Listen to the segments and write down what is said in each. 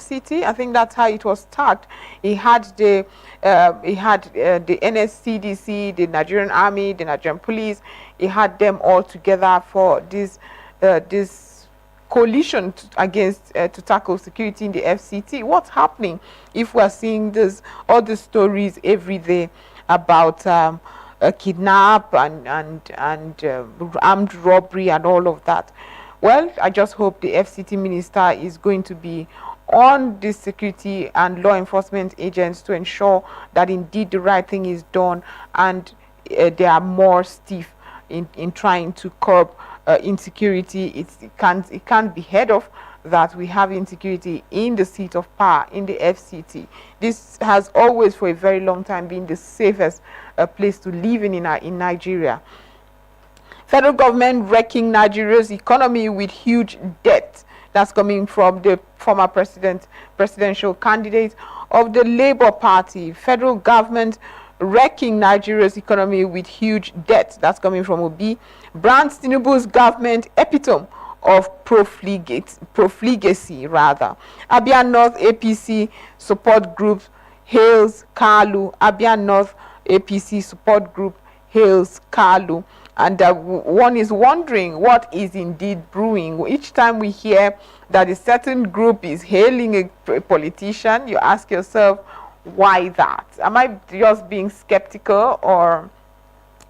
FCT. I think that's how it was started. He had the NSCDC, the Nigerian Army, the Nigerian Police. He had them all together for this coalition to tackle security in the FCT. What's happening if we're seeing all these stories every day about kidnap and armed robbery and all of that? Well, I just hope the FCT minister is going to be on the security and law enforcement agents to ensure that indeed the right thing is done, and they are more stiff in trying to curb insecurity. It can't be heard of that we have insecurity in the seat of power, in the FCT. This has always for a very long time been the safest place to live in Nigeria. Federal government wrecking Nigeria's economy with huge debt. That's coming from the former presidential candidate of the Labour Party. Federal government wrecking Nigeria's economy with huge debt. That's coming from Obi. Brands Tinubu's government epitome of profligacy rather. Abia North APC support group hails Kalu. Abia North APC support group hails Kalu. And one is wondering what is indeed brewing. Each time we hear that a certain group is hailing a politician, you ask yourself, why that? Am I just being skeptical, or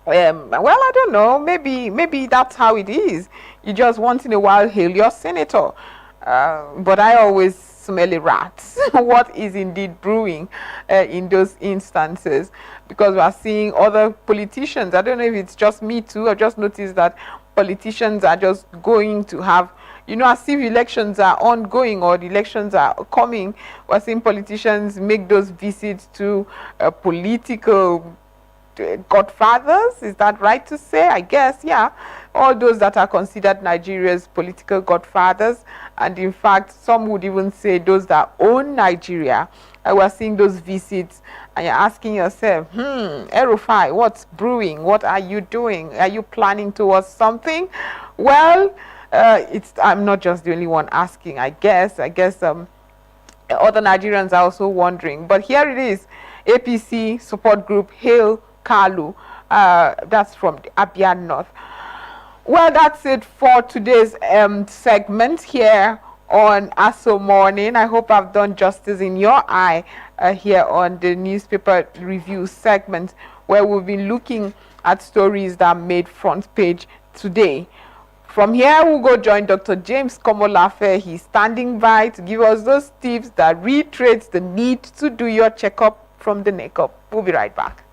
well, I don't know, maybe that's how it is. You just once in a while hail your senator, but I always smell a rat. What is indeed brewing in those instances? Because we are seeing other politicians, I don't know if it's just me too, I've just noticed that politicians are just going to have, as if elections are ongoing or the elections are coming, we're seeing politicians make those visits to political godfathers. Is that right to say? I guess, yeah. All those that are considered Nigeria's political godfathers, and in fact, some would even say those that own Nigeria. We're seeing those visits, and you're asking yourself, Erufai, what's brewing? What are you doing? Are you planning towards something? Well, I'm not just the only one asking, I guess other Nigerians are also wondering. But here it is, APC support group Hail Kalu. That's from the Abia North. Well, that's it for today's segment here on Aso Morning. I hope I've done justice in your eye here on the newspaper review segment, where we've been looking at stories that made front page today. From here, we'll go join Dr. James Komolafe. He's standing by to give us those tips that reiterates the need to do your checkup from the neck up. We'll be right back.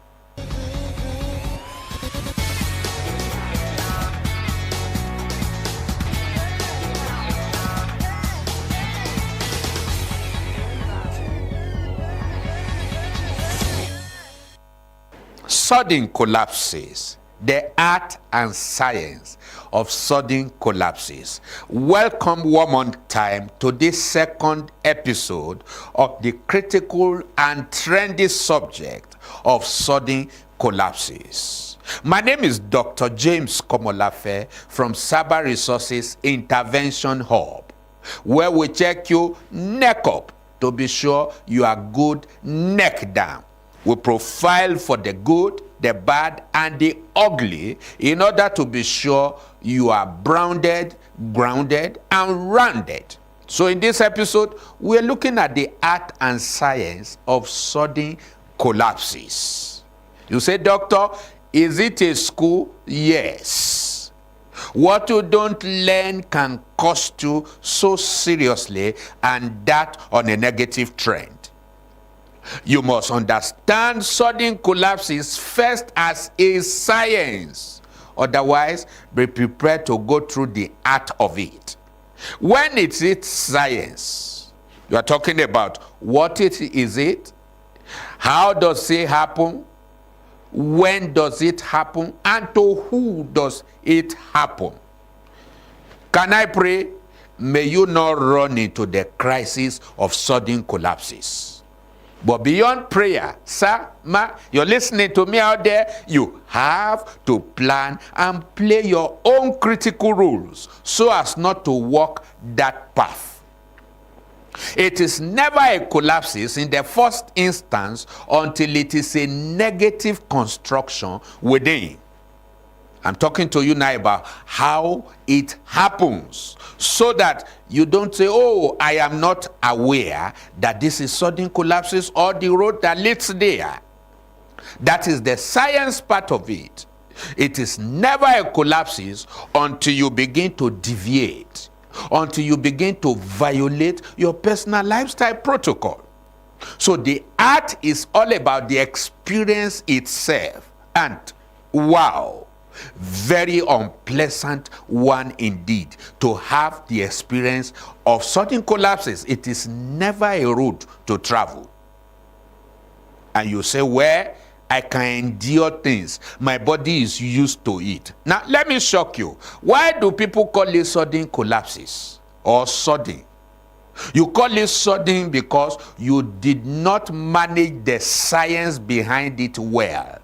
Sudden collapses, the art and science of sudden collapses. Welcome one more time to this second episode of the critical and trendy subject of sudden collapses. My name is Dr. James Komolafe from Cyber Resources Intervention Hub, where we check you neck up to be sure you are good neck down. We profile for the good, the bad, and the ugly in order to be sure you are grounded, and rounded. So in this episode, we're looking at the art and science of sudden collapses. You say, doctor, is it a school? Yes. What you don't learn can cost you so seriously, and that on a negative trend. You must understand sudden collapses first as a science. Otherwise, be prepared to go through the art of it. When it's science, you are talking about what is it, how does it happen, when does it happen, and to who does it happen. Can I pray? May you not run into the crisis of sudden collapses. But beyond prayer, sir, ma, you're listening to me out there, you have to plan and play your own critical rules so as not to walk that path. It is never a collapse in the first instance until it is a negative construction within. I'm talking to you now about how it happens, so that you don't say, oh, I am not aware that this is sudden collapses or the road that leads there. That is the science part of it. It is never a collapse until you begin to deviate, until you begin to violate your personal lifestyle protocol. So the art is all about the experience itself. And wow, very unpleasant one indeed to have the experience of sudden collapses. It is never a road to travel. And you say, well, I can endure things. My body is used to it. Now, let me shock you. Why do people call it sudden collapses or sudden? You call it sudden because you did not manage the science behind it well.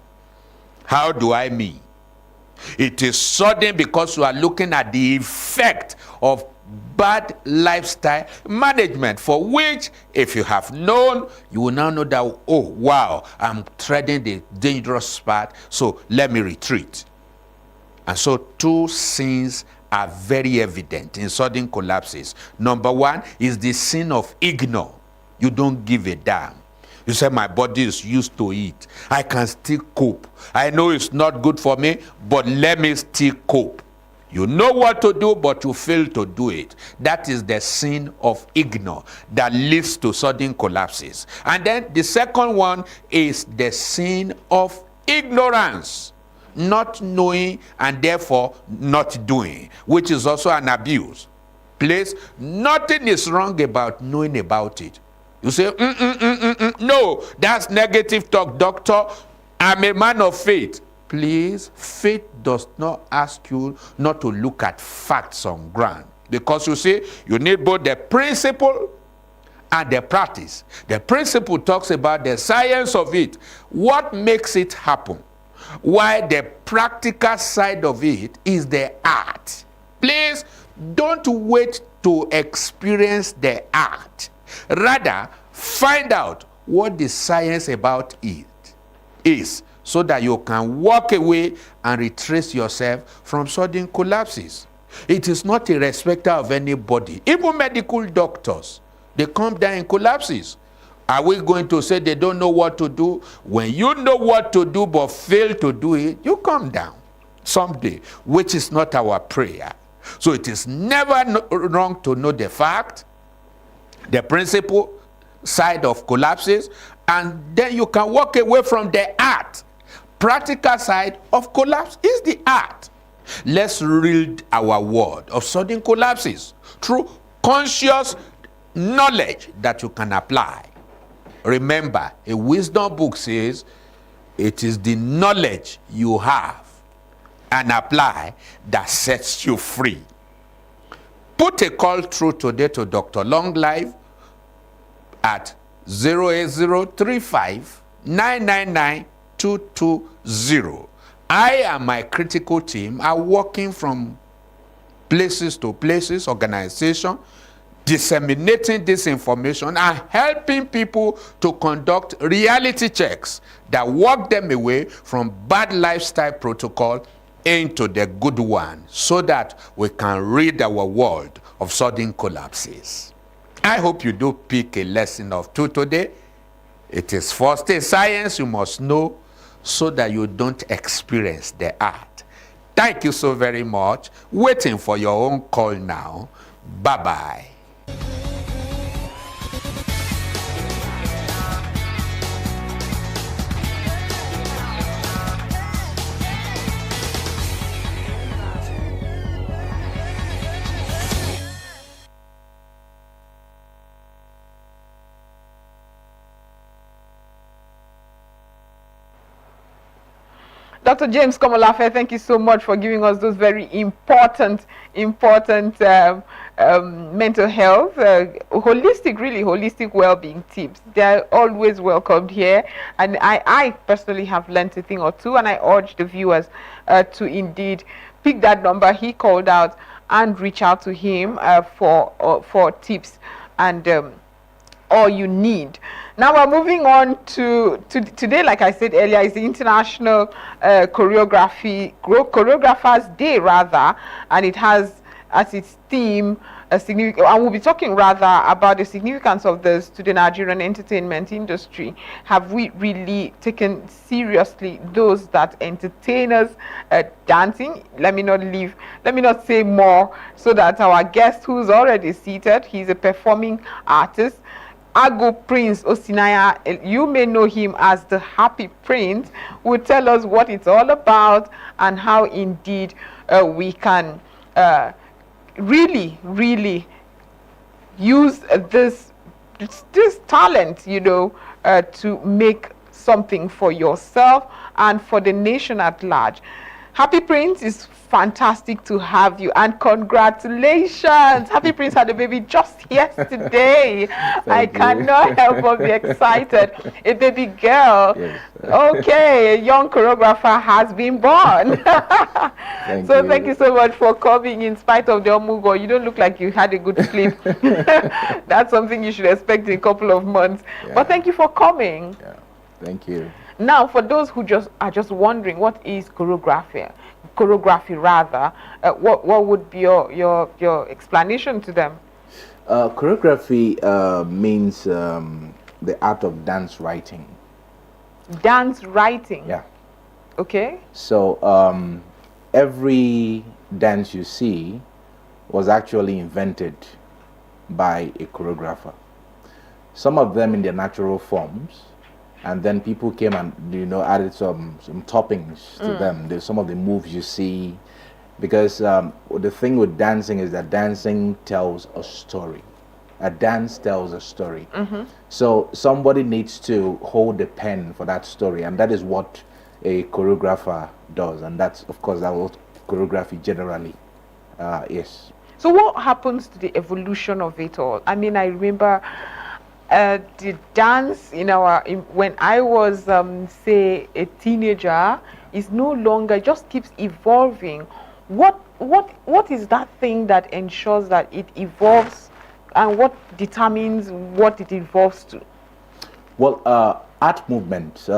How do I mean? It is sudden because you are looking at the effect of bad lifestyle management, for which, if you have known, you will now know that, oh wow, I'm treading the dangerous path, so let me retreat. And so two sins are very evident in sudden collapses. Number one is the sin of ignore. You don't give a damn. You say, my body is used to it. I can still cope. I know it's not good for me, but let me still cope. You know what to do, but you fail to do it. That is the sin of ignore that leads to sudden collapses. And then the second one is the sin of ignorance. Not knowing and therefore not doing, which is also an abuse. Please, nothing is wrong about knowing about it. You say, no, that's negative talk, doctor. I'm a man of faith. Please, faith does not ask you not to look at facts on ground. Because you see, you need both the principle and the practice. The principle talks about the science of it, what makes it happen, while the practical side of it is the art. Please, don't wait to experience the art. Rather, find out what the science about it is, so that you can walk away and retrace yourself from sudden collapses. It is not a respecter of anybody. Even medical doctors, they come down in collapses. Are we going to say they don't know what to do? When you know what to do but fail to do it, you come down someday, which is not our prayer. So it is never wrong to know the fact, the principle side of collapses, and then you can walk away from the art. Practical side of collapse is the art. Let's read our word of sudden collapses through conscious knowledge that you can apply. Remember, a wisdom book says it is the knowledge you have and apply that sets you free. Put a call through today to Dr. Long Life at 08035 999 220. I and my critical team are working from places to places, organization, disseminating this information and helping people to conduct reality checks that walk them away from bad lifestyle protocol into the good one, so that we can rid our world of sudden collapses. I hope you do pick a lesson of two today. It is first a science you must know, so that you don't experience the art. Thank you so very much. Waiting for your own call now. Bye-bye. Dr. James Komolafe, thank you so much for giving us those very important mental health, holistic well-being tips. They're always welcomed here, and I personally have learned a thing or two, and I urge the viewers to indeed pick that number he called out and reach out to him for tips and all you need. Now we're moving on to today, like I said earlier, is the International Choreographers Day, rather, and it has as its theme a significant, and we'll be talking rather about the significance of this to the Nigerian entertainment industry. Have we really taken seriously those that entertain us dancing? Let me not say more, so that our guest, who's already seated, he's a performing artist, Ago Prince Osinaya, you may know him as the Happy Prince, will tell us what it's all about and how indeed we can really use this talent, to make something for yourself and for the nation at large. Happy Prince, is fantastic to have you, and congratulations. Happy Prince had a baby just yesterday. I cannot help but be excited. A baby girl. Yes. Okay, a young choreographer has been born. Thank you so much for coming in spite of the omugo. You don't look like you had a good sleep. That's something you should expect in a couple of months. Yeah. But thank you for coming. Yeah. Thank you. Now, for those who are just wondering, what is choreography rather, what would be your explanation to them? Choreography means the art of dance writing. Dance writing? Yeah. Okay. So every dance you see was actually invented by a choreographer. Some of them in their natural forms, and then people came and added some toppings to them. There's some of the moves you see, because the thing with dancing is that dancing tells a story. A dance tells a story. So somebody needs to hold the pen for that story, and that is what a choreographer does, and that's of course that what choreography generally is. So what happens to the evolution of it all? I mean, I remember the dance when I was say a teenager is no longer, just keeps evolving. What is that thing that ensures that it evolves, and what determines what it evolves to? Well, art movements.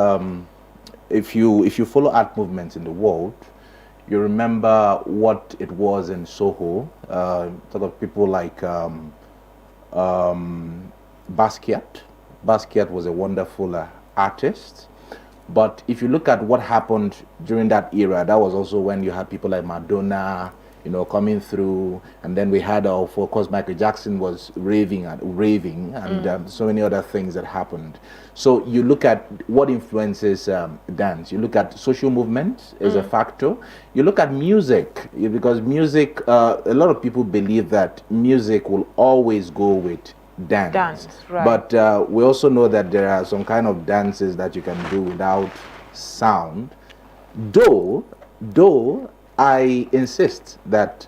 If you follow art movements in the world, you remember what it was in Soho. Sort of people like Basquiat. Basquiat was a wonderful artist. But if you look at what happened during that era, that was also when you had people like Madonna, coming through, and then we had, of course, Michael Jackson was raving, and so many other things that happened. So you look at what influences dance. You look at social movements as a factor. You look at music, because music, a lot of people believe that music will always go with dance, right. But we also know that there are some kind of dances that you can do without sound, though I insist that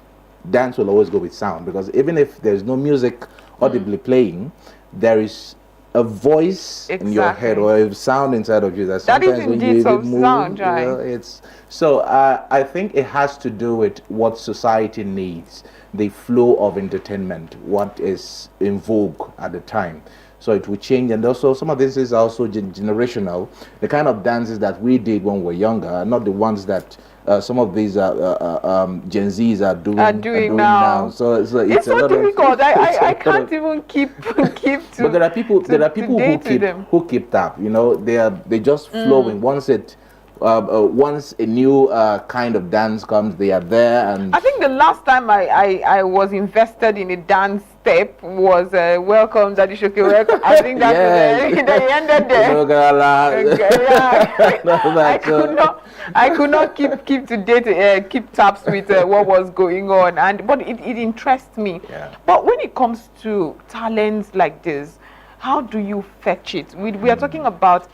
dance will always go with sound, because even if there's no music audibly playing, there is a voice in your head or a sound inside of you that sometimes is when indeed you some move, sound, right? it's so I think it has to do with what society needs, the flow of entertainment, what is in vogue at the time. So it will change, and also some of this is also generational. The kind of dances that we did when we were younger are not the ones that some of these Gen Zs are doing now. So it's so difficult. I can't even keep to. But there are people who keep up. They just flowing. Once a new kind of dance comes, they are there. And I think the last time I was invested in a dance step was Welcome Daddy Shoke. Welcome. I think that they ended there. I could not keep to date, keep tabs with what was going on, but it interests me. Yeah. But when it comes to talents like this, how do you fetch it? We are talking about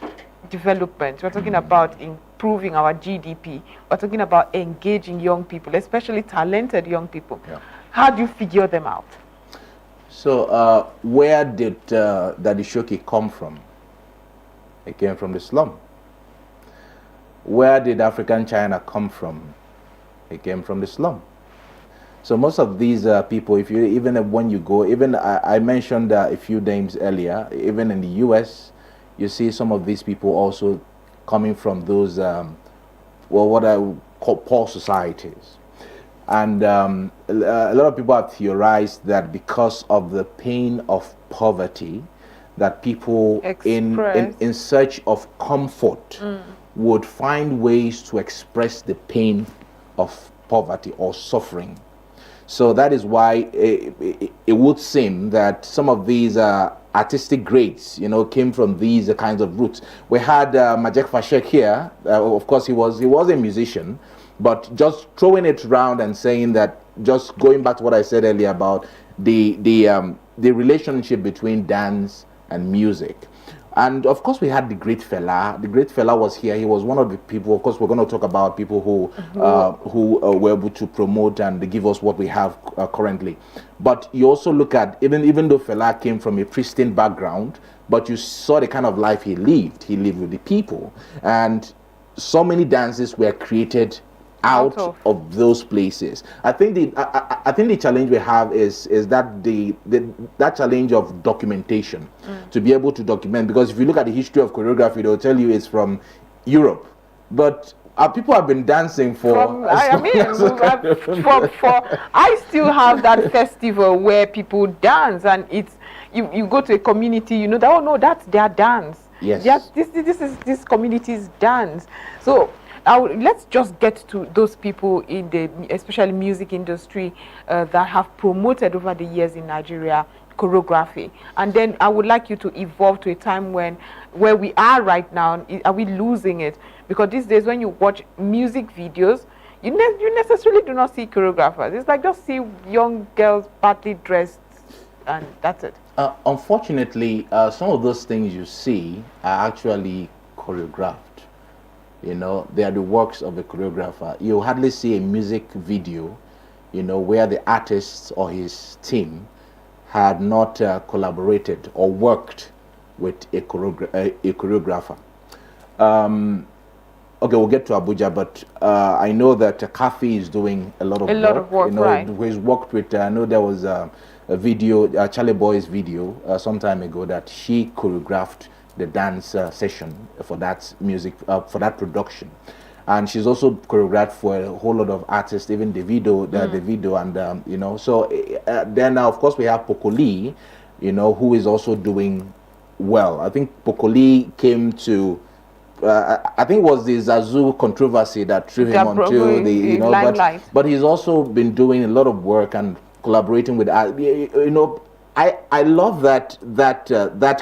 development. We're talking about improving our GDP. We're talking about engaging young people, especially talented young people. Yeah. How do you figure them out? So where did Daddy Shoki come from? It came from the slum. Where did African China come from? It came from the slum. So most of these people, if you even when you go, even I mentioned a few names earlier. Even in the U.S., you see some of these people also coming from those well, what I would call poor societies. And a lot of people have theorized that because of the pain of poverty, that people in search of comfort would find ways to express the pain of poverty or suffering. So that is why it would seem that some of these artistic greats, came from these kinds of roots. We had Majek Fashek here. Of course, he was a musician, but just throwing it around and saying that, just going back to what I said earlier about the relationship between dance and music. And of course, we had the great fella. The great fella was here. He was one of the people. Of course, we're going to talk about people who were able to promote and give us what we have currently. But you also look at, even though fella came from a pristine background, but you saw the kind of life he lived. He lived with the people, and so many dances were created out of those places. I think the challenge we have is that that challenge of documentation, to be able to document, because if you look at the history of choreography, they'll tell you it's from Europe, but people have been dancing for. I still have that festival where people dance, and it's you go to a community, that, oh no, that's their dance. Yes. This is this community's dance. So let's just get to those people in the especially music industry that have promoted over the years in Nigeria choreography, and then I would like you to evolve to a time where we are right now. Are we losing it? Because these days when you watch music videos, you necessarily do not see choreographers. It's like just see young girls badly dressed, and that's it. Unfortunately, some of those things you see are actually choreographed. They are the works of a choreographer. You hardly see a music video, where the artist or his team had not collaborated or worked with a choreographer. Okay, we'll get to Abuja, but I know that Kafi is doing a lot of work. Right. He's worked with, I know there was a video, Charlie Boy's video some time ago, that she choreographed the dance session for that music, for that production. And she's also choreographed for a whole lot of artists, even Davido, and so then of course we have Pokoli, who is also doing well. I think Pokoli came to I think it was the Zazu controversy that threw him onto the limelight. But he's also been doing a lot of work and collaborating with I love that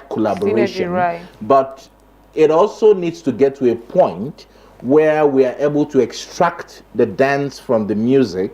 collaboration. Synergy, right. But it also needs to get to a point where we are able to extract the dance from the music.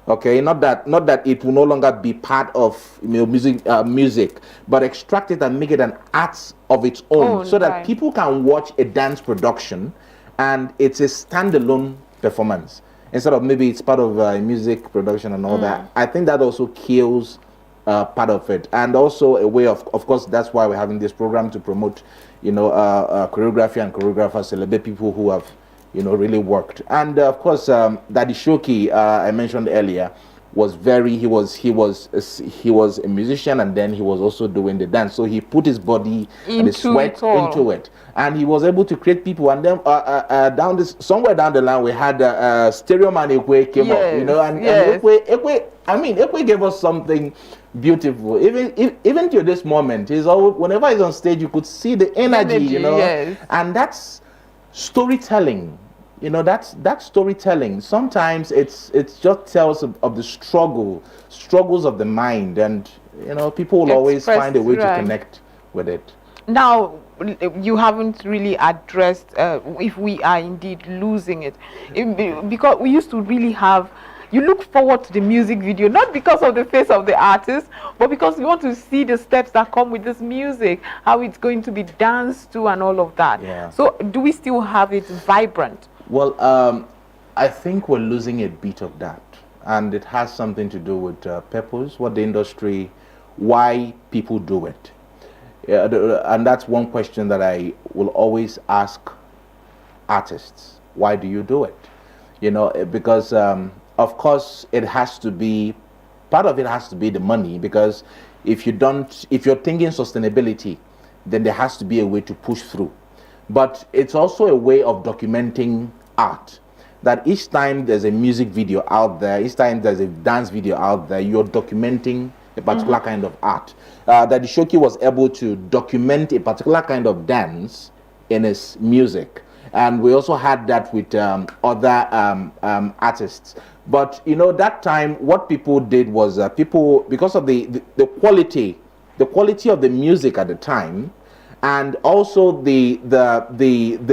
Okay, not that it will no longer be part of music, but extract it and make it an art of its own, so that people can watch a dance production and it's a standalone performance instead of maybe it's part of a music production and all that. I think that also kills part of it, and also a way of course that's why we're having this program to promote choreography and choreographers, celebrate people who have really worked. And of course Daddy Shoki, I mentioned earlier, he was a musician, and then he was also doing the dance, so he put his body and his sweat into it, and he was able to create people. And then somewhere down the line we had Stereo Man Ekwe came up, and Ekwe gave us something beautiful. Even to this moment, whenever he's on stage, you could see the energy, and that's storytelling. That's storytelling. Sometimes it's just tells of the struggles of the mind, and people will always find a way to connect with it. Now, you haven't really addressed if we are indeed losing it, because we used to really have. You look forward to the music video, not because of the face of the artist, but because you want to see the steps that come with this music, how it's going to be danced to and all of that. Yeah. So do we still have it vibrant? Well, I think we're losing a bit of that. And it has something to do with purpose, what the industry, why people do it. And that's one question that I will always ask artists. Why do you do it? Because of course, it has to be, part of it has to be the money, because if you're thinking sustainability, then there has to be a way to push through. But it's also a way of documenting art, that each time there's a music video out there, each time there's a dance video out there, you're documenting a particular kind of art. That the Shoki was able to document a particular kind of dance in his music. And we also had that with other artists. But that time, what people did was people, because of the quality of the music at the time, and also the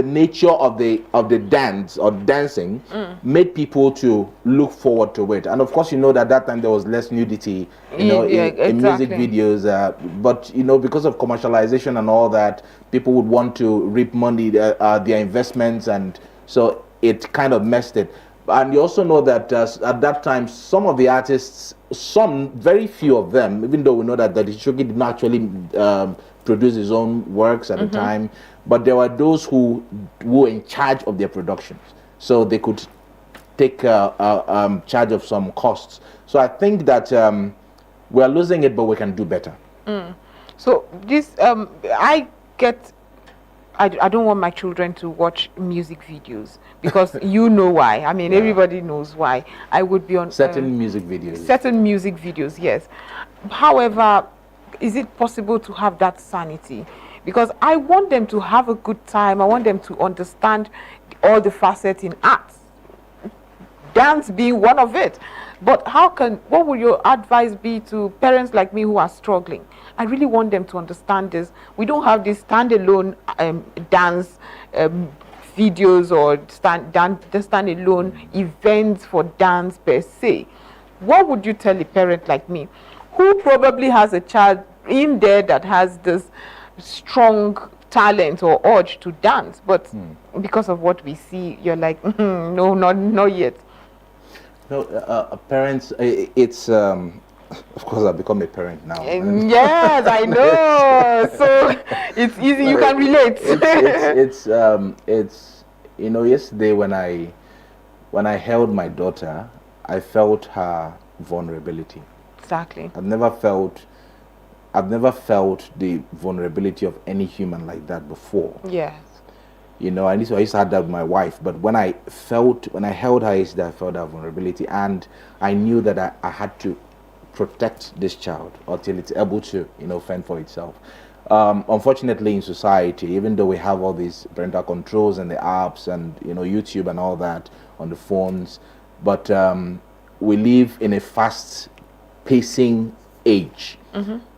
nature of the dance or dancing, made people to look forward to it. And of course, at that time there was less nudity, in music videos. But because of commercialization and all that, people would want to reap money, their investments, and so it kind of messed it. And you also know that at that time, some of the artists, very few of them, even though we know that Shoki did not actually produce his own works at the time, but there were those who were in charge of their productions, so they could take charge of some costs. So I think that we are losing it, but we can do better. So this, I don't want my children to watch music videos, because you know why. I mean, everybody knows why. I would be on certain music videos. Certain music videos, yes. However, is it possible to have that sanity? Because I want them to have a good time. I want them to understand all the facets in art, dance being one of it. But what would your advice be to parents like me who are struggling? I really want them to understand this. We don't have these standalone dance videos or standalone events for dance per se. What would you tell a parent like me, who probably has a child in there that has this strong talent or urge to dance, but because of what we see, you're like, no, not yet? No, parents, it's of course I've become a parent now. Yes, I know. So it's easy. You can relate. It's yesterday when I held my daughter, I felt her vulnerability. Exactly. I've never felt the vulnerability of any human like that before. Yes. I used to have that with my wife, but when I held her yesterday, I felt that vulnerability, and I knew that I had to protect this child until it's able to, fend for itself. Unfortunately, in society, even though we have all these parental controls and the apps and YouTube and all that on the phones, but we live in a fast-pacing age.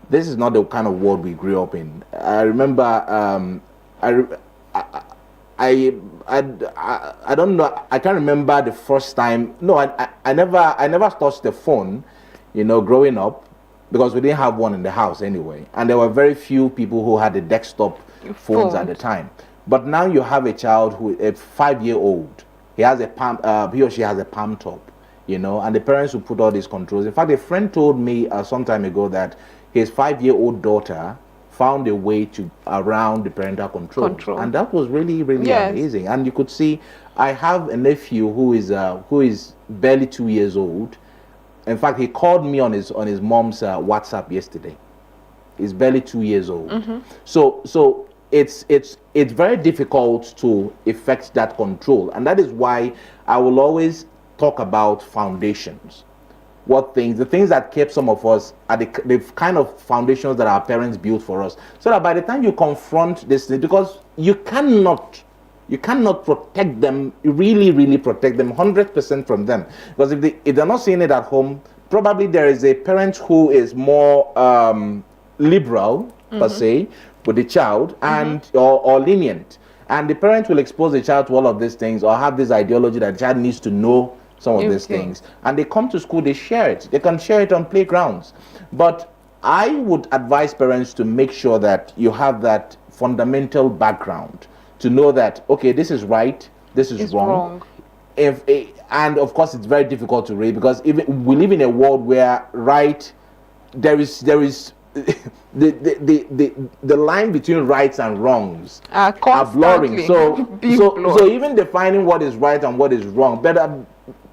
This is not the kind of world we grew up in. I remember, I don't know. I can't remember the first time. No, I never touched the phone, growing up, because we didn't have one in the house anyway, and there were very few people who had the desktop phones at the time. But now you have a child who, a 5-year-old, he or she has a palm top, and the parents who put all these controls. In fact, a friend told me some time ago that his 5-year-old daughter found a way around the parental control, and that was really amazing. And you could see, I have a nephew who is barely 2 years old. In fact, he called me on his mom's WhatsApp yesterday. He's barely 2 years old. So it's very difficult to effect that control, and that is why I will always talk about foundations. The things that kept some of us are the kind of foundations that our parents built for us, so that by the time you confront this thing, because you cannot protect them, really protect them 100% from them, because if they're not seeing it at home, probably there is a parent who is more liberal per se with the child, and or lenient, and the parent will expose the child to all of these things, or have this ideology that the child needs to know some of these things, and they come to school, they share it. They can share it on playgrounds. But I would advise parents to make sure that you have that fundamental background to know that, okay, this is right, this is wrong. And of course, it's very difficult to read, because even we live in a world where there is the line between rights and wrongs are blurring. So even defining what is right and what is wrong,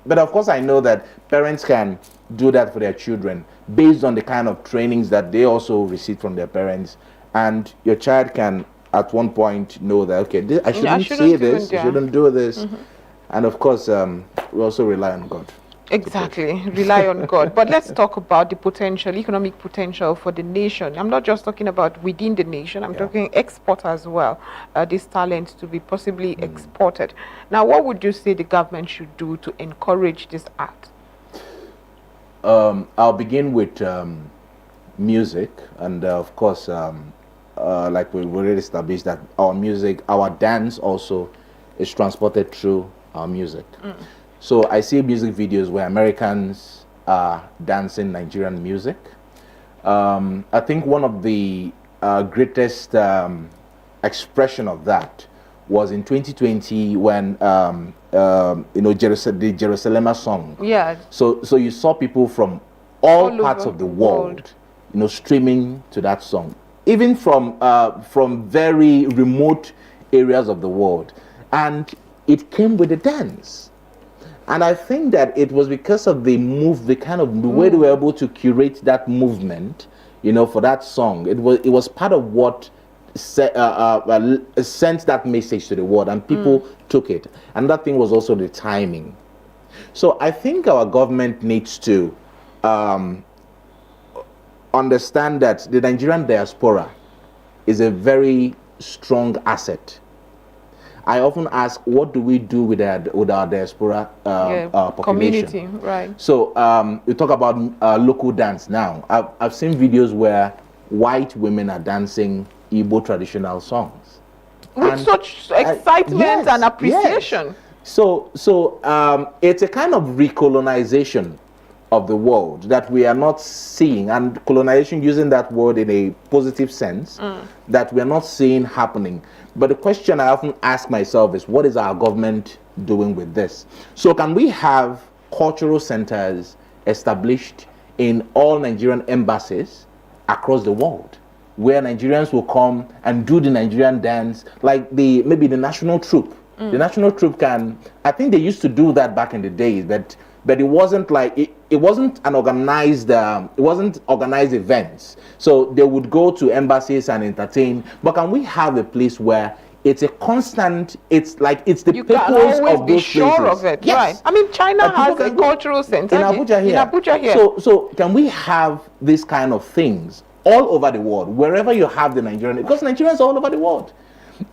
but of course I know that parents can do that for their children based on the kind of trainings that they also receive from their parents, and your child can at one point know that, okay, I shouldn't say this, I shouldn't do this. And of course, we also rely on God. Exactly, rely on God. But let's talk about the potential, economic potential for the nation. I'm not just talking about within the nation, I'm talking export as well, this talent to be possibly exported. Now, what would you say the government should do to encourage this art? I'll begin with music, and of course, like we already established, that our music, our dance also is transported through our music. So I see music videos where Americans are dancing Nigerian music. I think one of the greatest expression of that was in 2020 when the Jerusalem song. Yeah. So you saw people from all parts of the world, streaming to that song, even from very remote areas of the world, and it came with a dance. And I think that it was because of the way they were able to curate that movement, for that song. It was part of what sent that message to the world, and people took it. And that thing was also the timing. So I think our government needs to understand that the Nigerian diaspora is a very strong asset. I often ask, what do we do with our diaspora population? Community, right? So we talk about local dance now. I've seen videos where white women are dancing Igbo traditional songs with such excitement and appreciation. Yes. So it's a kind of recolonization of the world that we are not seeing, and colonization, using that word in a positive sense, that we are not seeing happening. But the question I often ask myself is, what is our government doing with this? So can we have cultural centers established in all Nigerian embassies across the world, where Nigerians will come and do the Nigerian dance, like maybe the national troupe? The national troupe I think they used to do that back in the days, but it wasn't like it wasn't an organized organized events. So they would go to embassies and entertain. But can we have a place where it's a constant, it's the You peoples can always of be those sure places. of it, Yes. right? I mean, China has a cultural center in Abuja here. In Abuja here. So can we have this kind of things all over the world, wherever you have the Nigerian, because Nigerians are all over the world.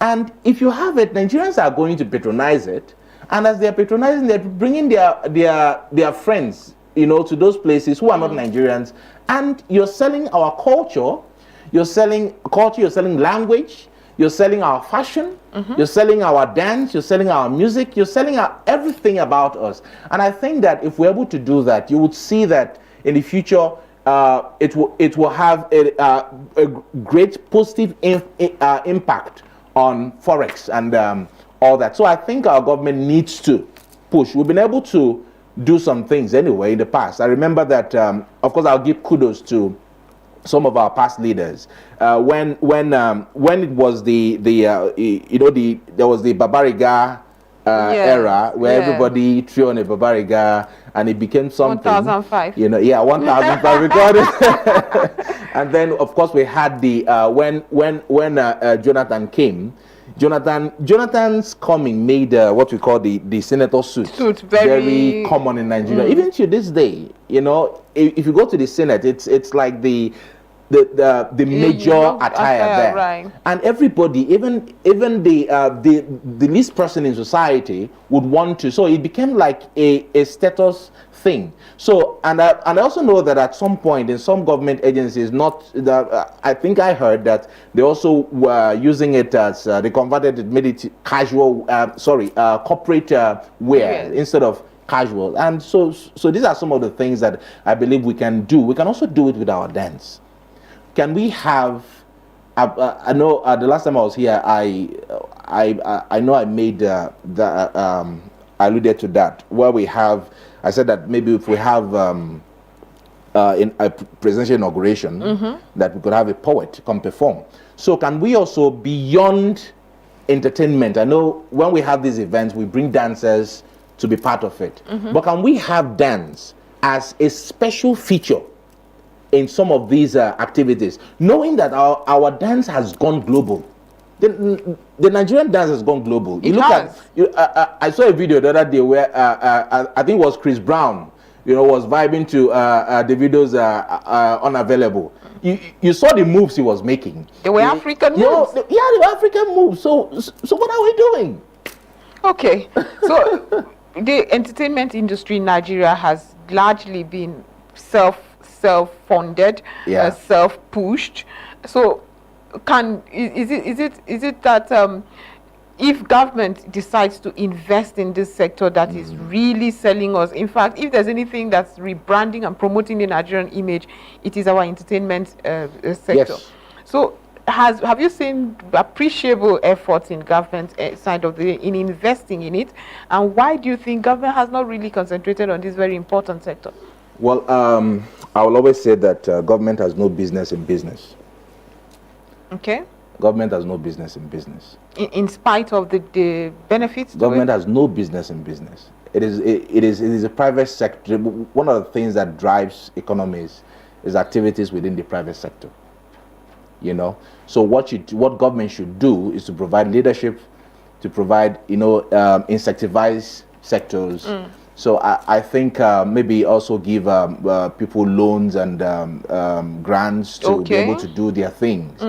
And if you have it, Nigerians are going to patronize it. And as they're patronizing, they're bringing their friends, to those places who are not Nigerians. And you're selling our culture, you're selling language, you're selling our fashion, you're selling our dance, you're selling our music, you're selling everything about us. And I think that if we're able to do that, you would see that in the future, it will have a great positive impact on Forex and all that. So I think our government needs to push. We've been able to do some things anyway in the past. I remember that, of course, I'll give kudos to some of our past leaders. When it was there was the Babariga era where everybody threw on a Babariga and it became something. 1005. 1005 recorded. And then, of course, we had the when Jonathan came. Jonathan's coming made what we call the senator suit very common in Nigeria. Even to this day, if you go to the Senate, it's like the major attire there, right. And everybody, even the least person in society would want to. So it became like a status thing. So and I also know that at some point in some government agencies, I think I heard that they also were using it as they converted it, made it casual, corporate wear instead of casual. And so these are some of the things that I believe we can do. We can also do it with our dance. Can we have? I know the last time I was here, I know I made I alluded to that, where we have. I said that maybe if we have in a presidential inauguration, that we could have a poet come perform. So can we also, beyond entertainment? I know when we have these events, we bring dancers to be part of it. But can we have dance as a special feature in some of these activities, knowing that our dance has gone global? The Nigerian dance has gone global. I saw a video the other day where I think it was Chris Brown, was vibing to Davido's Unavailable. You saw the moves he was making. They were African moves. They were African moves. So what are we doing? Okay, so the entertainment industry in Nigeria has largely been self-funded, self-pushed. So, is it that if government decides to invest in this sector that is really selling us? In fact, if there's anything that's rebranding and promoting the Nigerian image, it is our entertainment sector. Yes. So, have you seen appreciable efforts in government side of in investing in it? And why do you think government has not really concentrated on this very important sector? Well, I will always say that government has no business in business. Okay. Government has no business in business. In spite of the benefits. Government has no business in business. It is a private sector. One of the things that drives economies is activities within the private sector. So what government should do is to provide leadership, to provide incentivize sectors. So I think maybe also give people loans and grants to be able to do their things.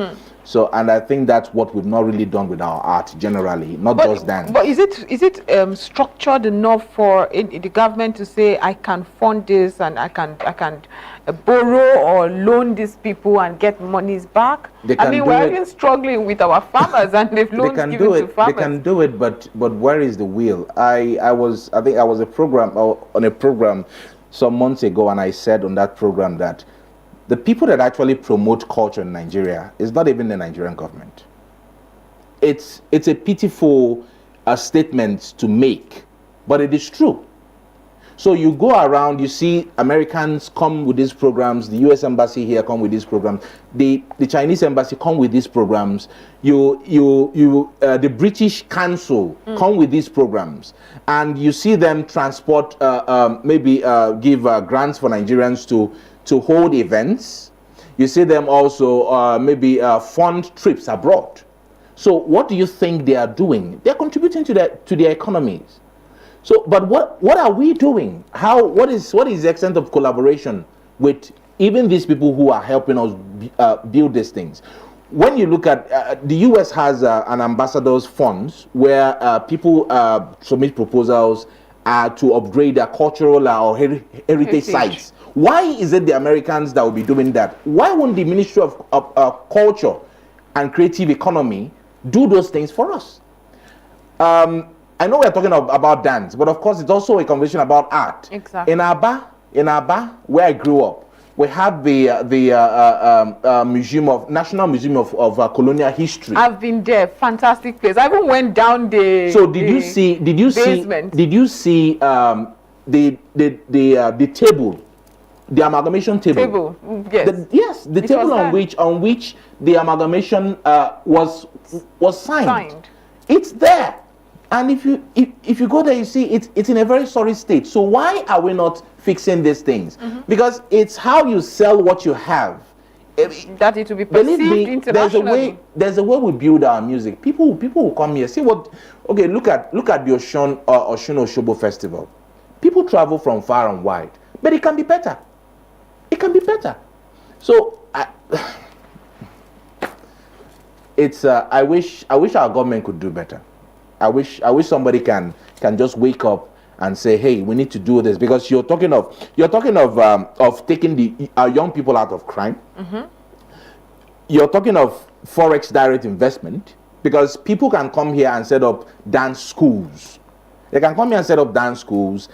So, and I think that's what we've not really done with our art generally, not just dance. But is it structured enough for the government to say, I can fund this and I can borrow or loan these people and get monies back? We're even struggling with our farmers and they've loans given to farmers. They can do it, but where is the will? I think I was on a program some months ago, and I said on that program that the people that actually promote culture in Nigeria is not even the Nigerian government. It's a pitiful statement to make, but it is true. So you go around, you see Americans come with these programs, the U.S. Embassy here come with these programs, the Chinese Embassy come with these programs, the British Council come with these programs, and you see them transport, give grants for Nigerians to hold events. You see them also fund trips abroad. So what do you think they are doing? They're contributing to their economies. So, but what are we doing? What is the extent of collaboration with even these people who are helping us build these things? When you look at the U.S. has an ambassadors funds where people submit proposals to upgrade their cultural or heritage sites. Why is it the Americans that will be doing that? Why won't the Ministry of Culture and Creative Economy do those things for us? I know we're talking about dance, but of course it's also a conversation about art. Exactly. In Aba, where I grew up, we have the National Museum of Colonial History. I've been there, fantastic place. I even went down the. So did you see the table, the amalgamation table? Yes. The table on which the amalgamation was signed. It's there. And if you go there, you see it's in a very sorry state. So why are we not fixing these things? Because it's how you sell what you have. That it will be perceived internationally. There's a way we build our music. People will come here. See what? Okay, look at the Oshun Oshobo Festival. People travel from far and wide, but it can be better. It can be better. So I wish our government could do better. I wish somebody can just wake up and say, hey, we need to do this, because you're talking of taking the young people out of crime. You're talking of forex direct investment, because people can come here and set up dance schools. They can come here and set up dance schools,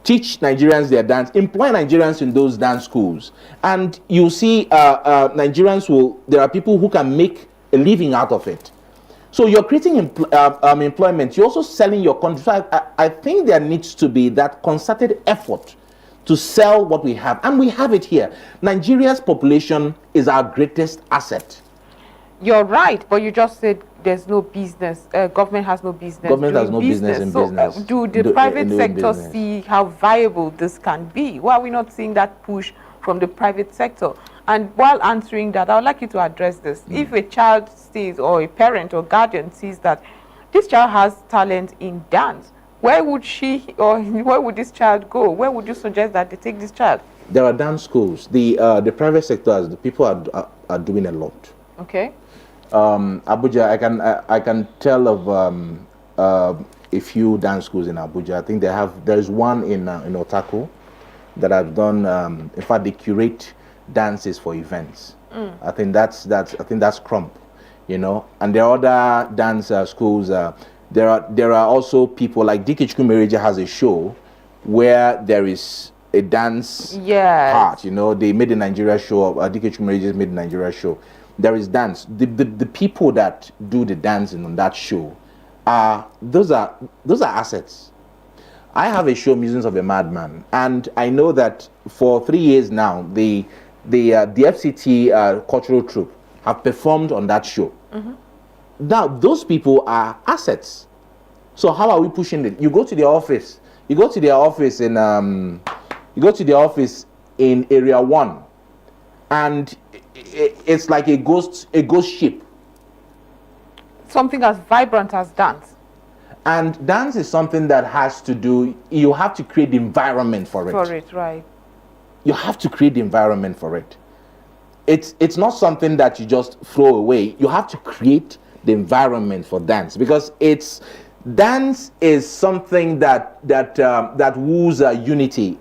teach Nigerians their dance, employ Nigerians in those dance schools, and you see Nigerians there are people who can make a living out of it. So you're creating employment. You're also selling your country. So I think there needs to be that concerted effort to sell what we have. And we have it here. Nigeria's population is our greatest asset. You're right, but you just said there's no business, government has no business Government has doing no business in so, business. do the Do- private doing sector business. see how viable this can be? Why are we not seeing that push from the private sector? And while answering that, I would like you to address this. If a child sees, or a parent or guardian sees that this child has talent in dance, where would she or where would this child go? Where would you suggest that they take this child? There are dance schools. The private sector, the people are doing a lot. Okay. Abuja, I can tell of a few dance schools in Abuja. I think there's one in Otako that I've done. In fact, they curate dances for events. I think that's Crump, And there are other dance schools. There are also people like Dikechukwu Mereja has a show where there is a dance part. They made a Nigeria show. Dikechukwu Mereja made a Nigeria show. There is dance. The people that do the dancing on that show those are assets. I have a show, Musings of a Madman, and I know that for 3 years now, the FCT cultural troupe have performed on that show. Now, those people are assets. So how are we pushing it? You go to their office. You go to their office in Area 1, and it's like a ghost ship. Something as vibrant as dance. And dance is something that has to do, you have to create the environment for it. For it, right. You have to create the environment for it. It's not something that you just throw away. You have to create the environment for dance, because dance is something that woos unity.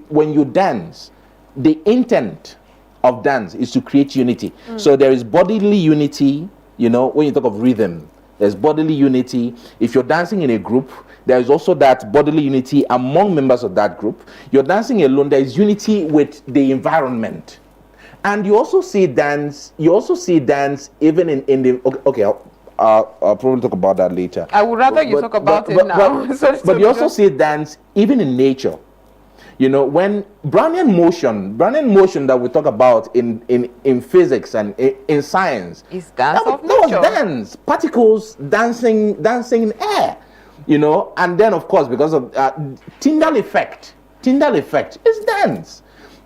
When you dance, the intent of dance is to create unity. So there is bodily unity. When you talk of rhythm, there's bodily unity. If you're dancing in a group, there is also that bodily unity among members of that group. You're dancing alone, there is unity with the environment. And you also see dance even in the okay, I'll probably talk about that later. I would rather you talk about it now. But you also see dance even in nature. When Brownian motion that we talk about in physics and in science, is dance of nature. That was dance, particles dancing in air, and then of course because of Tyndall effect is dance.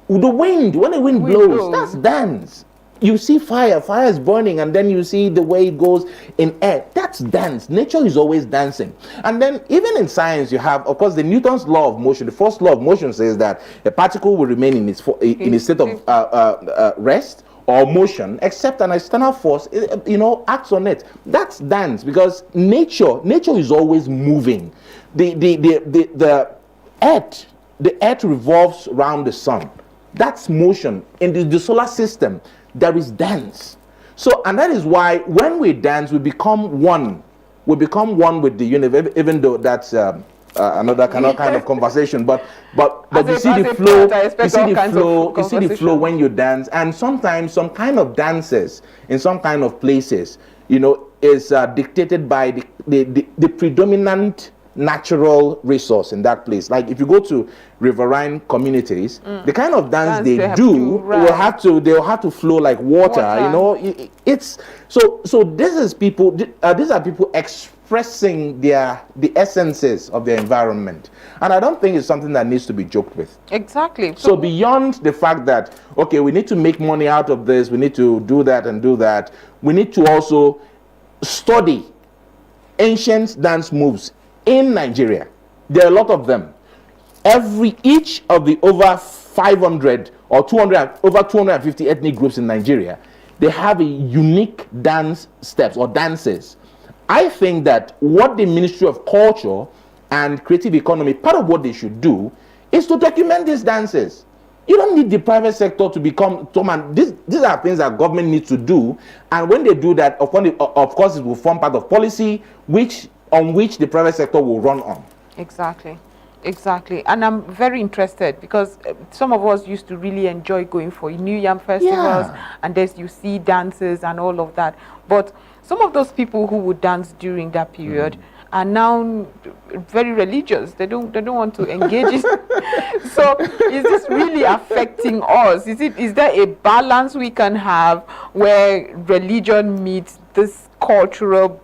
The wind, when the wind blows, that's dance. You see fire is burning, and then you see the way it goes in air. That's dance. Nature is always dancing. And then even in science, you have, of course, the Newton's law of motion. The first law of motion says that a particle will remain in a state of rest or motion, except an external force, acts on it. That's dance, because nature is always moving. The earth revolves around the sun. That's motion. In the solar system, there is dance. So, and that is why when we dance, we become one. We become one with the universe, even though that's another kind of conversation. But you see the flow. You see the flow when you dance. And sometimes some kind of dances in some kind of places, is dictated by the predominant natural resource in that place. Like if you go to riverine communities, the kind of dance they do they'll have to flow like water. It's so these are people expressing the essences of their environment, and I don't think it's something that needs to be joked with. Exactly. So beyond the fact that we need to make money out of this, we need to do that, we need to also study ancient dance moves in Nigeria. There are a lot of them. Each of the over 500 or 200, over 250 ethnic groups in Nigeria, they have a unique dance steps or dances. I think that what the Ministry of Culture and Creative Economy, part of what they should do is to document these dances. You don't need the private sector to become, these are things that government needs to do, and when they do that, of course it will form part of policy on which the private sector will run on. Exactly. And I'm very interested, because some of us used to really enjoy going for New Yam festivals, and then you see dances and all of that. But some of those people who would dance during that period are now very religious. They don't want to engage. So is this really affecting us? Is there a balance we can have where religion meets this cultural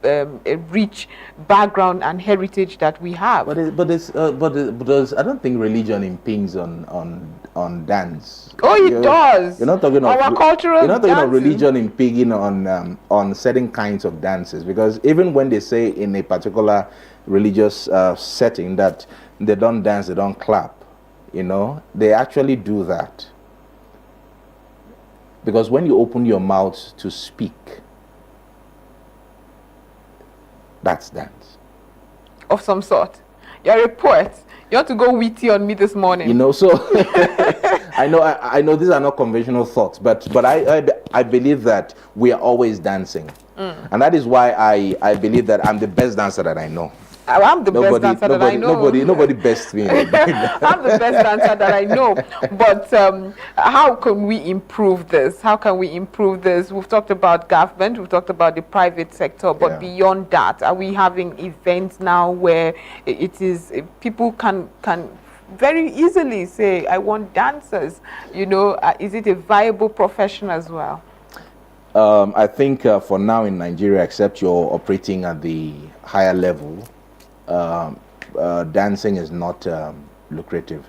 rich background and heritage that we have. But I don't think religion impedes on dance. Oh, it does. You're not talking our of cultural. You're not talking of dances. religion impinging on certain kinds of dances, because even when they say in a particular religious setting that they don't dance, they don't clap, they actually do that. Because when you open your mouth to speak, that's dance. Of some sort. You're a poet. You want to go witty on me this morning. So I know these are not conventional thoughts, but I believe that we are always dancing. And that is why I believe that I'm the best dancer that I know. I'm the best dancer that I know. Nobody best me. I'm the best dancer that I know. But how can we improve this? How can we improve this? We've talked about government, we've talked about the private sector, but beyond that, are we having events now where it is people can very easily say, I want dancers? Is it a viable profession as well? I think for now in Nigeria, except you're operating at the higher level, dancing is not lucrative,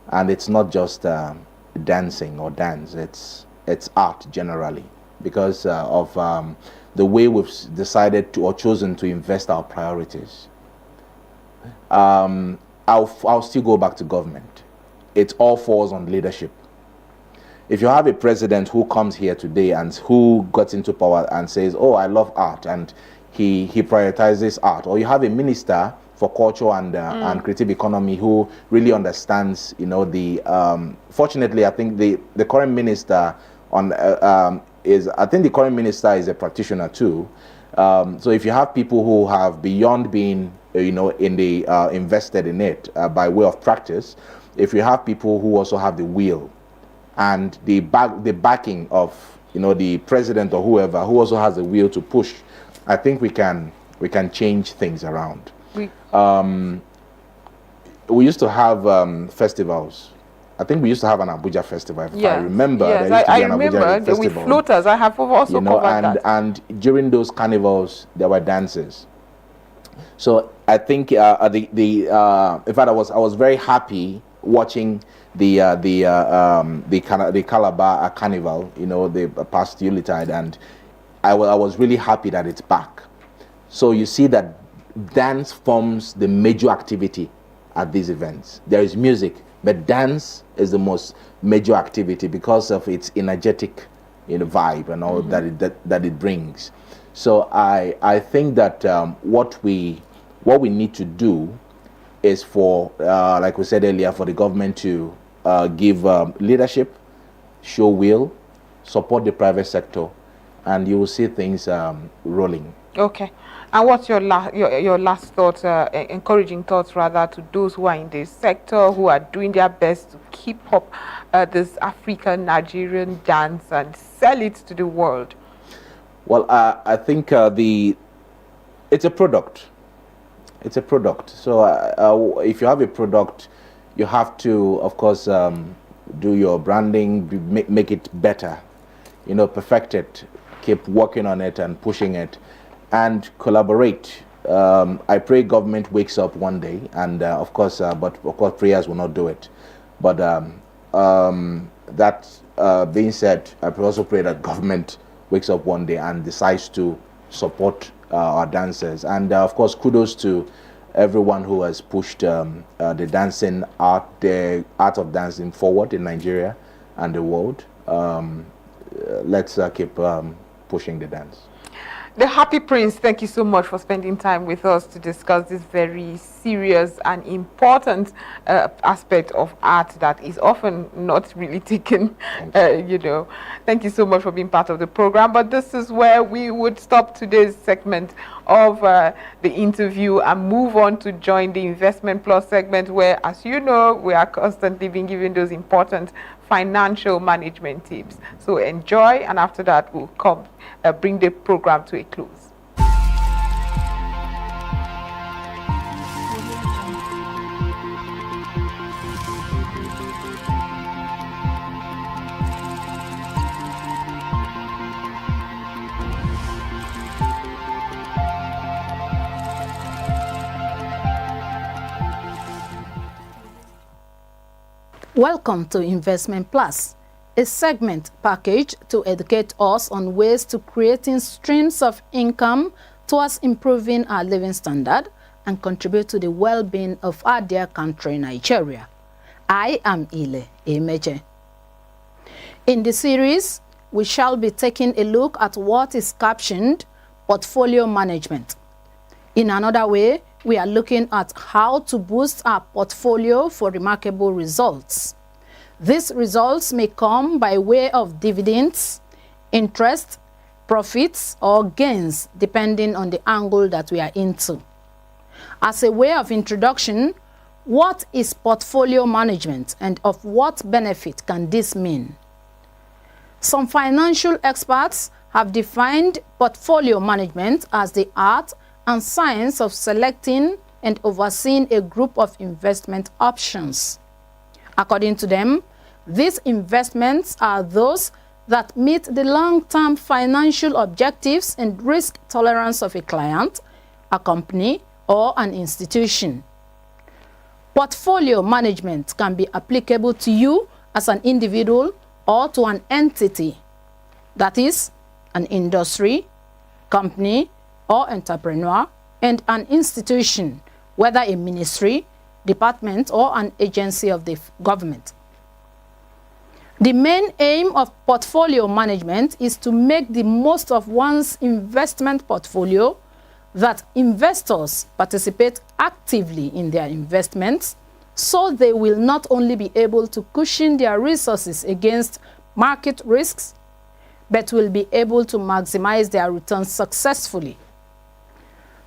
and it's not just dancing or dance. It's art generally, because of the way we've decided to or chosen to invest our priorities. I'll still go back to government. It all falls on leadership. If you have a president who comes here today and who got into power and says, "Oh, I love art," and he prioritizes art, or you have a minister for culture and creative economy who really understands, fortunately, I think the current minister the current minister is a practitioner too. So if you have people who have beyond being, invested in it by way of practice, if you have people who also have the will and the backing of, the president or whoever who also has the will to push, I think we can change things around. We used to have festivals. I think we used to have an Abuja festival. If I remember, yes, I remember with floaters. I have also covered that. And during those carnivals, there were dances. So I think in fact, I was very happy watching the Calabar carnival. The past Yuletide, and I was really happy that it's back. So you see that dance forms the major activity at these events. There is music, but dance is the most major activity because of its energetic, vibe and all that it brings. So I think that what we need to do is for, like we said earlier, for the government to give leadership, show will, support the private sector, and you will see things rolling. Okay. And what's your last thoughts, encouraging thoughts rather, to those who are in this sector, who are doing their best to keep up this African Nigerian dance and sell it to the world? Well, I think it's a product. It's a product. So if you have a product, you have to, of course, do your branding, make it better, perfect it, keep working on it and pushing it, and collaborate. I pray government wakes up one day, and of course prayers will not do it. But that being said, I also pray that government wakes up one day and decides to support our dancers. And of course, kudos to everyone who has pushed the dancing art, the art of dancing forward in Nigeria and the world. Let's keep pushing the dance. The Happy Prince, thank you so much for spending time with us to discuss this very serious and important aspect of art that is often not really taken, Thank you so much for being part of the program. But this is where we would stop today's segment of the interview and move on to join the Investment Plus segment, where, as you know, we are constantly being given those important financial management tips. So enjoy, and after that we'll come bring the program to a close. Welcome to Investment Plus, a segment packaged to educate us on ways to creating streams of income towards improving our living standard and contribute to the well-being of our dear country, Nigeria. I am Ile Emeje. In the series, we shall be taking a look at what is captioned portfolio management. In another way, we are looking at how to boost our portfolio for remarkable results. These results may come by way of dividends, interest, profits, or gains, depending on the angle that we are into. As a way of introduction, what is portfolio management and of what benefit can this mean? Some financial experts have defined portfolio management as the art and science of selecting and overseeing a group of investment options. According to them, these investments are those that meet the long-term financial objectives and risk tolerance of a client, a company, or an institution. Portfolio management can be applicable to you as an individual or to an entity, that is, an industry, company, or entrepreneur, and an institution, whether a ministry, department, or an agency of the government. The main aim of portfolio management is to make the most of one's investment portfolio, that investors participate actively in their investments, so they will not only be able to cushion their resources against market risks, but will be able to maximize their returns successfully.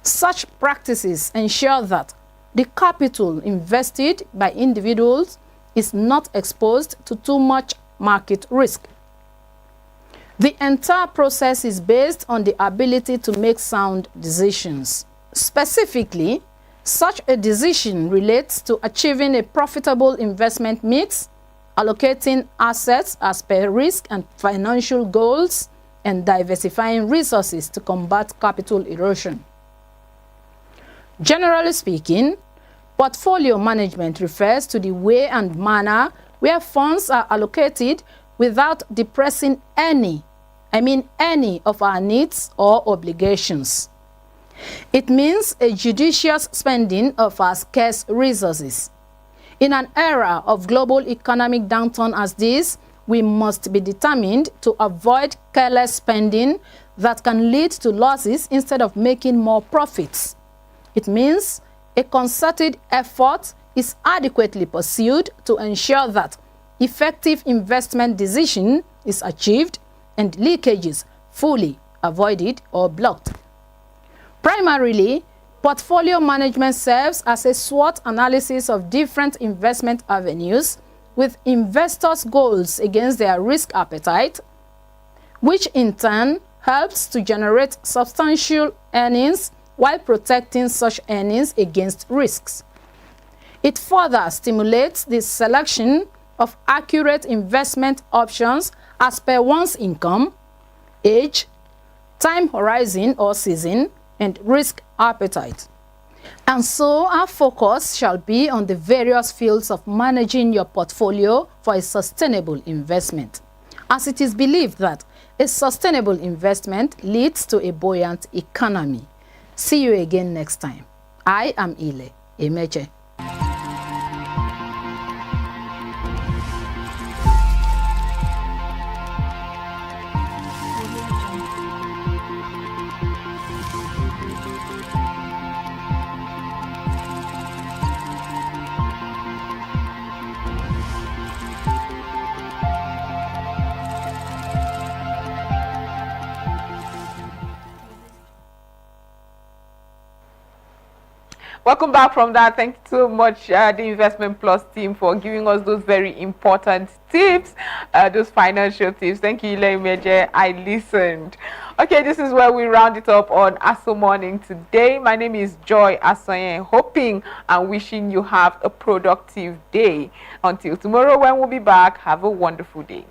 Such practices ensure that the capital invested by individuals is not exposed to too much market risk. The entire process is based on the ability to make sound decisions. Specifically, such a decision relates to achieving a profitable investment mix, allocating assets as per risk and financial goals, and diversifying resources to combat capital erosion. Generally speaking, portfolio management refers to the way and manner where funds are allocated without depressing any of our needs or obligations. It means a judicious spending of our scarce resources. In an era of global economic downturn as this, we must be determined to avoid careless spending that can lead to losses instead of making more profits. It means a concerted effort is adequately pursued to ensure that effective investment decision is achieved and leakages fully avoided or blocked. Primarily, portfolio management serves as a SWOT analysis of different investment avenues with investors' goals against their risk appetite, which in turn helps to generate substantial earnings while protecting such earnings against risks. It further stimulates the selection of accurate investment options as per one's income, age, time horizon or season, and risk appetite. And so our focus shall be on the various fields of managing your portfolio for a sustainable investment, as it is believed that a sustainable investment leads to a buoyant economy. See you again next time. I am Ile Emeje. Welcome back from that. Thank you so much, the Investment Plus team, for giving us those very important tips, those financial tips. Thank you, Ile Emeje. I listened. Okay, this is where we round it up on Aso Morning today. My name is Joy Asoyen, hoping and wishing you have a productive day. Until tomorrow when we'll be back, have a wonderful day.